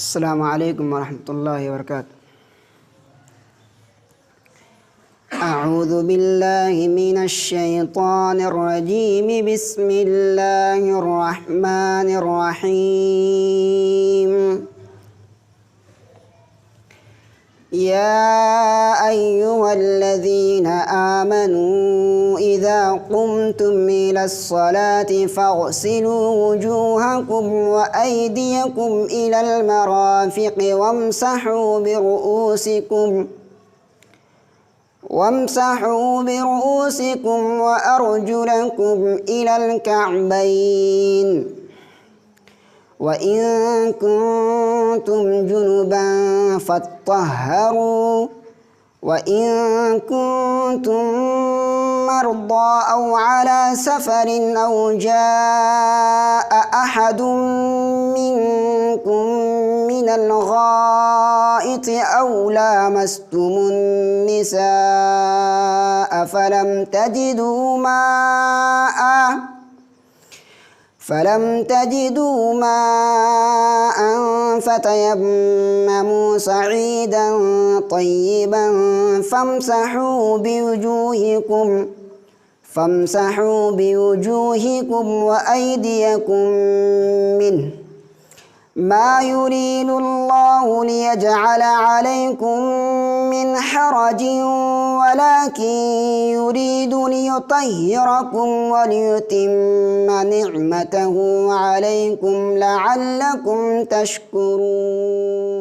السلام عليكم ورحمة الله وبركاته. أعوذ بالله من الشيطان الرجيم. بسم الله الرحمن الرحيم. يا أيها الذين آمنوا إذا قمتم إلى الصلاة فاغسلوا وجوهكم وأيديكم إلى المرافق وامسحوا برؤوسكم وأرجلكم إلى الكعبين، وإن كنتم جنبا فاطهروا، وإن كنتم مرضى أو على سفر أو جاء أحد منكم من الغائط أو لامستم النساء فلم تجدوا ماء فتيمموا صعيدا طيبا فامسحوا بوجوهكم وأيديكم منه، ما يريد الله ليجعل عليكم من حرج ولكن يريد ليطهركم وليتم نعمته عليكم لعلكم تشكرون.